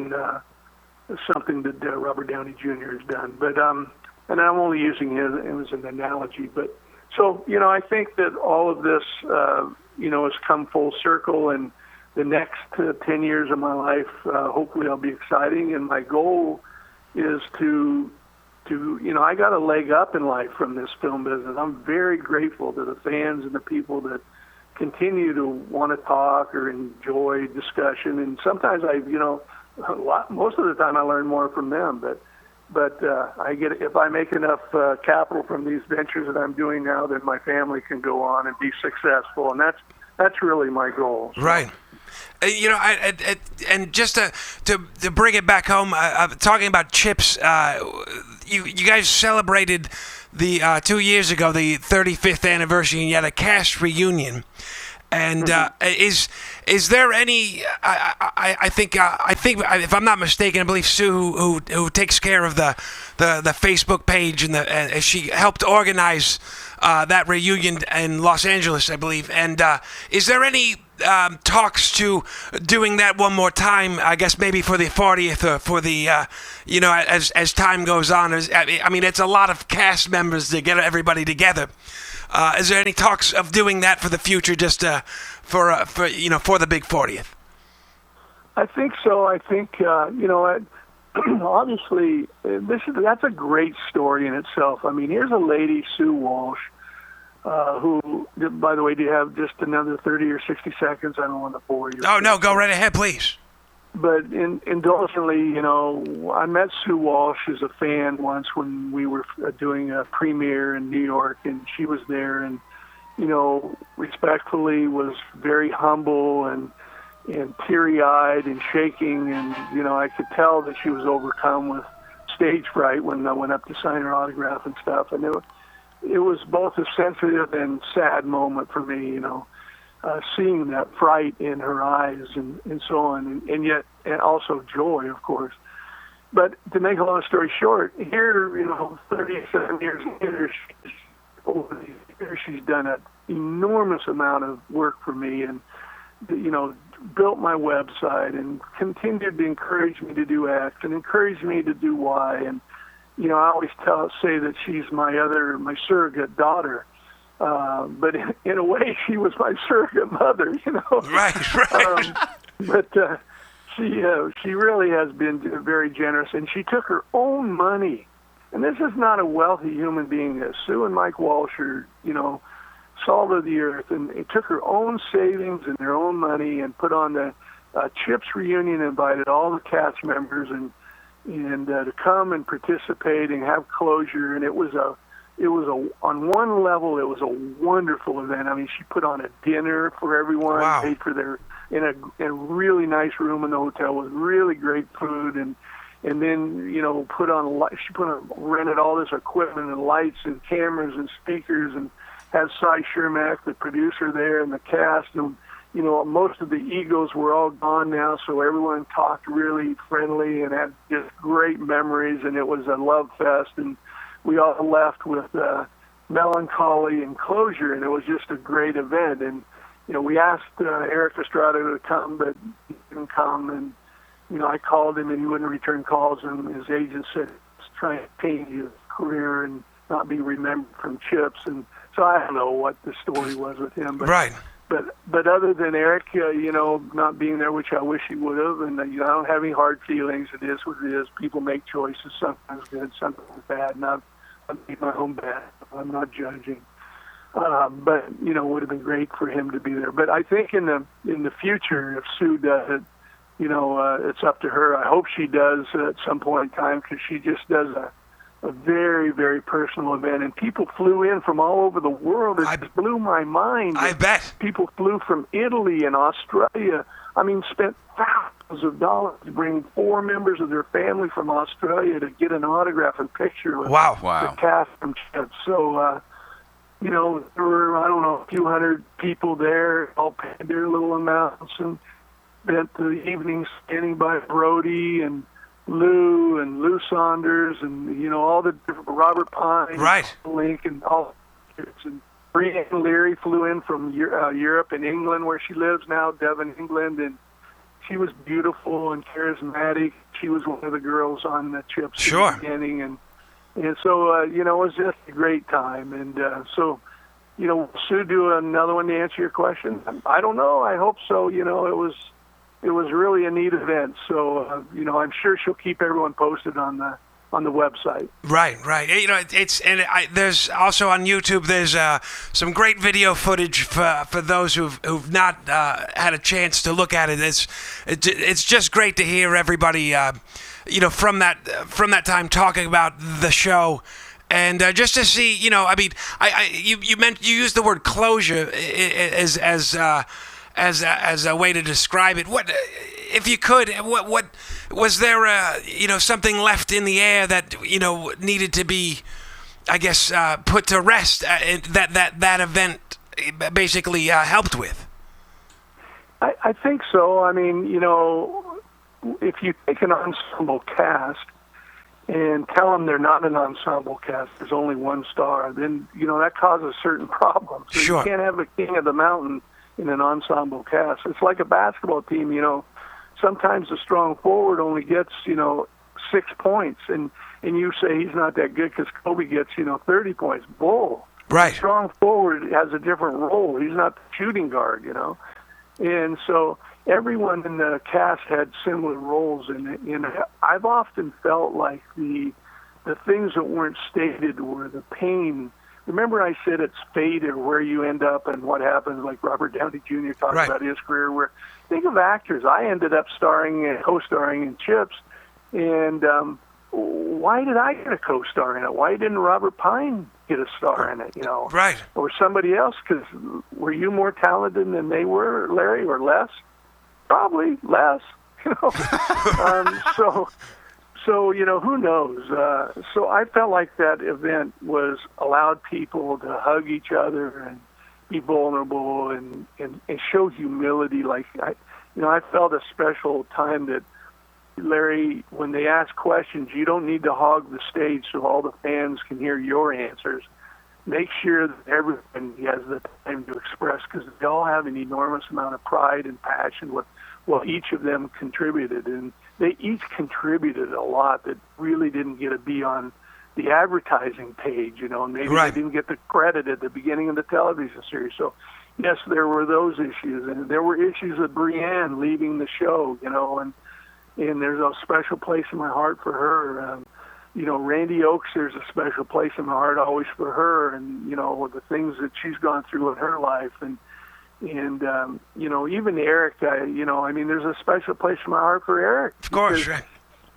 that Robert Downey Jr. has done. But and I'm only using him as an analogy, but. So, I think that all of this, has come full circle, and the next 10 years of my life, hopefully I'll be exciting. And my goal is to I got a leg up in life from this film business. I'm very grateful to the fans and the people that continue to want to talk or enjoy discussion. And sometimes most of the time I learn more from them, but I get, if I make enough capital from these ventures that I'm doing now, then my family can go on and be successful, and that's really my goal. So. Right. And just to bring it back home, talking about chips, you guys celebrated the 2 years ago the 35th anniversary, and you had a cast reunion. And is there any? I think if I'm not mistaken, I believe Sue, who takes care of the Facebook page, and she helped organize that reunion in Los Angeles, I believe. And is there any talks to doing that one more time? I guess maybe for the 40th or for the as time goes on. I mean, it's a lot of cast members to get everybody together. Is there any talks of doing that for the future, just for the big 40th? I think so. I think obviously that's a great story in itself. I mean, here's a lady, Sue Walsh, who, by the way, do you have just another 30 or 60 seconds? I don't want to bore you. Oh no, go right ahead, please. But indulgently, I met Sue Walsh as a fan once when we were doing a premiere in New York, and she was there, and respectfully was very humble and teary-eyed and shaking, and I could tell that she was overcome with stage fright when I went up to sign her autograph and stuff, and it was both a sensitive and sad moment for me, seeing that fright in her eyes and so on, and yet also joy, of course. But to make a long story short, here, 37 years later, over the years, she's done an enormous amount of work for me, and built my website and continued to encourage me to do X and encourage me to do Y. And I always say that she's my surrogate daughter. But in a way, she was my surrogate mother, Right. But she really has been very generous, and she took her own money. And this is not a wealthy human being. Sue and Mike Walsh are, salt of the earth, and it took her own savings and their own money and put on the Chips reunion, invited all the cast members and to come and participate and have closure. And it was on one level, it was a wonderful event. I mean, she put on a dinner for everyone, wow. Paid for their in a really nice room in the hotel with really great food, and then rented all this equipment and lights and cameras and speakers, and had Cy Shermack, the producer, there, and the cast, and most of the egos were all gone now, so everyone talked really friendly and had just great memories, and it was a love fest, and we all left with melancholy and closure, and it was just a great event. And we asked Eric Estrada to come, but he didn't come. And, I called him and he wouldn't return calls. And his agent said he's trying to change his career and not be remembered from CHiPs. And so I don't know what the story was with him. But, right. But other than Eric, not being there, which I wish he would have, and I don't have any hard feelings. It is what it is. People make choices, sometimes good, sometimes bad. And I've made my own bad. I'm not judging. But it would have been great for him to be there. But I think in the future, if Sue does it, it's up to her. I hope she does at some point in time, because she just does a very, very personal event. And people flew in from all over the world. It just blew my mind. I bet. People flew from Italy and Australia. Spent thousands of dollars to bring 4 members of their family from Australia to get an autograph and picture with the cast from CHiPs. So, there were, I don't know, a few hundred people there, all paid their little amounts, and spent the evening standing by Brody and Lou Saunders and, all the different, Robert Pine, Link, and all. And Brianne Leary flew in from Europe and England, where she lives now, Devon, England, and she was beautiful and charismatic. She was one of the girls on the CHiPs at the beginning, and so, it was just a great time. And so, will Sue do another one to answer your question? I don't know. I hope so. It was really a neat event. So, I'm sure she'll keep everyone posted on the website. Right. There's also on YouTube. There's some great video footage for those who've not had a chance to look at it. It's just great to hear everybody, from that time talking about the show, and just to see, you used the word closure as a way to describe it. What, if you could, what was there? Something left in the air that needed to be, I guess, put to rest. That event basically helped with. I think so. If you take an ensemble cast and tell them they're not an ensemble cast, there's only one star, then that causes certain problems. So you can't have a king of the mountain in an ensemble cast. It's like a basketball team. Sometimes the strong forward only gets 6 points, and you say he's not that good because Kobe gets 30 points. Bull. Right. The strong forward has a different role. He's not the shooting guard. And so everyone in the cast had similar roles, and I've often felt like the things that weren't stated were the pain. Remember I said it's fate, or where you end up and what happens, like Robert Downey Jr. talked about his career. Where, think of actors. I ended up starring and co-starring in CHiPs, and why did I get a co-star in it? Why didn't Robert Pine get a star in it? Right. Or somebody else? Because were you more talented than they were, Larry, or less? Probably less. So, who knows? So I felt like that event allowed people to hug each other and be vulnerable and show humility. Like, I felt a special time that, Larry, when they ask questions, you don't need to hog the stage so all the fans can hear your answers. Make sure that everyone has the time to express, because they all have an enormous amount of pride and passion with what each of them contributed. And they each contributed a lot that really didn't get to be on the advertising page, and maybe they didn't get the credit at the beginning of the television series. So, yes, there were those issues, and there were issues with Brianne leaving the show, and there's a special place in my heart for her. Randy Oakes, there's a special place in my heart always for her, and, the things that she's gone through in her life, and even Eric, there's a special place in my heart for Eric. Of course,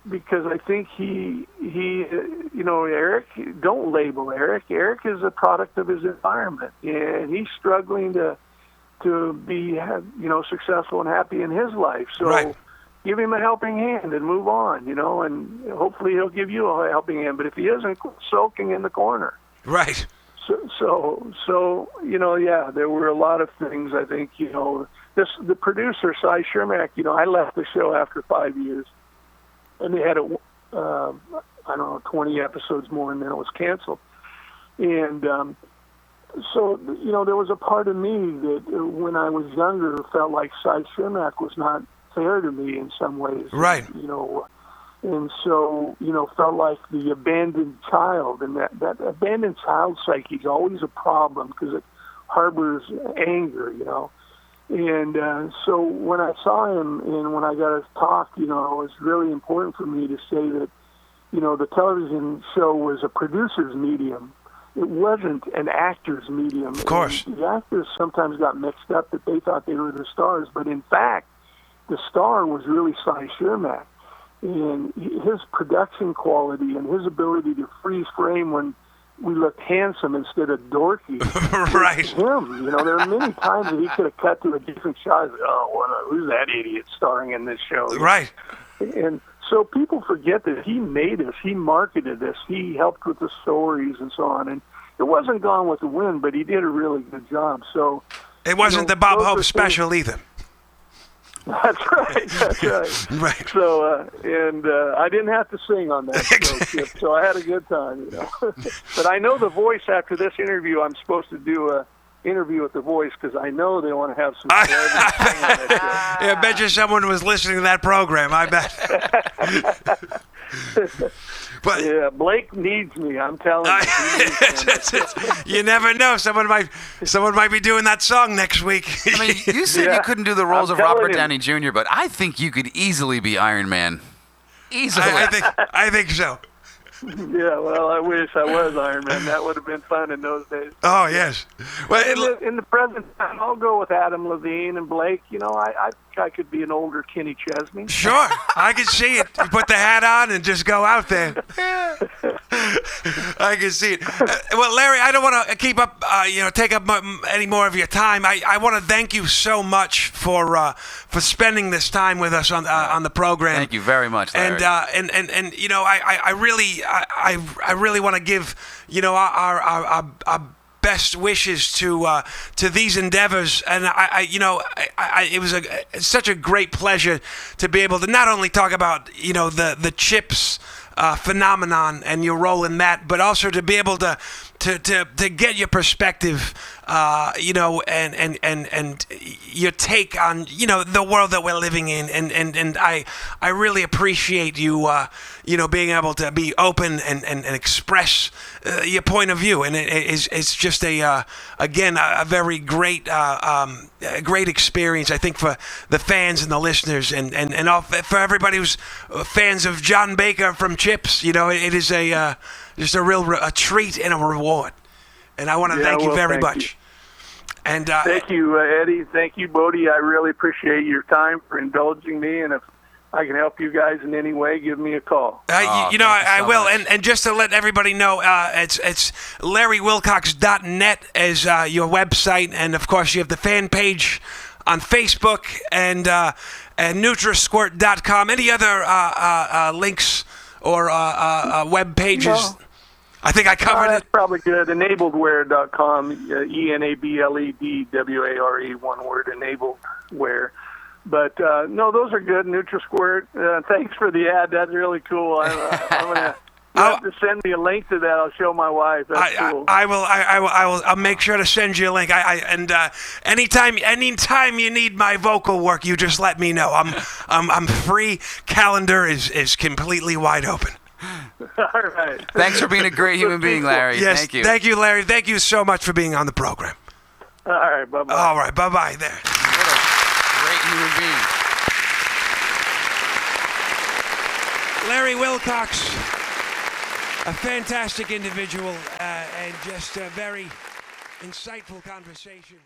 because I think he, Eric, don't label Eric. Eric is a product of his environment, and he's struggling to be, successful and happy in his life. So give him a helping hand and move on, and hopefully he'll give you a helping hand. But if he isn't, quit sulking in the corner. Right. So there were a lot of things. I think, the producer, Cy Shermack, I left the show after 5 years, and they had 20 episodes more, and then it was canceled. And So, there was a part of me that when I was younger felt like Cy Shermack was not fair to me in some ways. Right. And so, felt like the abandoned child. And that abandoned child psyche is always a problem because it harbors anger, And so when I saw him and when I got to talk, it was really important for me to say that, the television show was a producer's medium. It wasn't an actor's medium. Of course. And the actors sometimes got mixed up that they thought they were the stars, but in fact, the star was really Cy Shermack. And his production quality and his ability to freeze frame when we looked handsome instead of dorky. Right. Him, there are many times that he could have cut to a different shot. Who's that idiot starring in this show? Right. And so people forget that he made us, he marketed us, he helped with the stories and so on. And it wasn't Gone with the Wind, but he did a really good job. So it wasn't the Bob Hope special either. That's right. Right. So, I didn't have to sing on that show, Chip, so I had a good time, But I know The Voice, after this interview, I'm supposed to do a interview with The Voice because I know they want to have some celebrities sing on that show. Yeah, I bet you someone was listening to that program, I bet. But yeah, Blake needs me. I'm telling you. You never know. Someone might be doing that song next week. I mean, you said you couldn't do the roles of Robert Downey Jr., but I think you could easily be Iron Man. Easily. I think so. Yeah, well, I wish I was Iron Man. That would have been fun in those days. Oh, yes. Well, in the present time, I'll go with Adam Levine and Blake. I think I could be an older Kenny Chesney. Sure, I can see it. You put the hat on and just go out there. I can see it. Well, Larry, I don't want to keep up, take up any more of your time. I want to thank you so much for spending this time with us on the program. Thank you very much, Larry. And I really want to give our best wishes to these endeavors, and it was such a great pleasure to be able to not only talk about the CHiPs phenomenon and your role in that, but also to be able to get your perspective, and your take on the world that we're living in, and I really appreciate you being able to be open and express your point of view, and it's just a very great experience, I think, for the fans and the listeners, and all, for everybody who's fans of John Baker from CHiPs. It is just a real treat and a reward, and I want to thank you very much. And thank you, Eddie. Thank you, Bodhi. I really appreciate your time for indulging me, and if I can help you guys in any way, give me a call. I will. And just to let everybody know, it's LarryWilcox.net as your website, and of course you have the fan page on Facebook and Nutrisquirt.com. Any other links or web pages? No. I think I covered that's it. Probably good. Enabledware.com, ENABLEDWARE, one word, Enabledware. But no, those are good. Nutrisquirt. Thanks for the ad. That's really cool. I'm gonna. You have to send me a link to that. I'll show my wife. That's cool. I will. I'll make sure to send you a link. Anytime you need my vocal work, you just let me know. I'm free. Calendar is completely wide open. All right. Thanks for being a great human being, Larry. Yes, thank you. Thank you, Larry. Thank you so much for being on the program. All right. Bye bye. All right. Bye bye. There. What a great human being. Larry Wilcox, a fantastic individual, and just a very insightful conversation.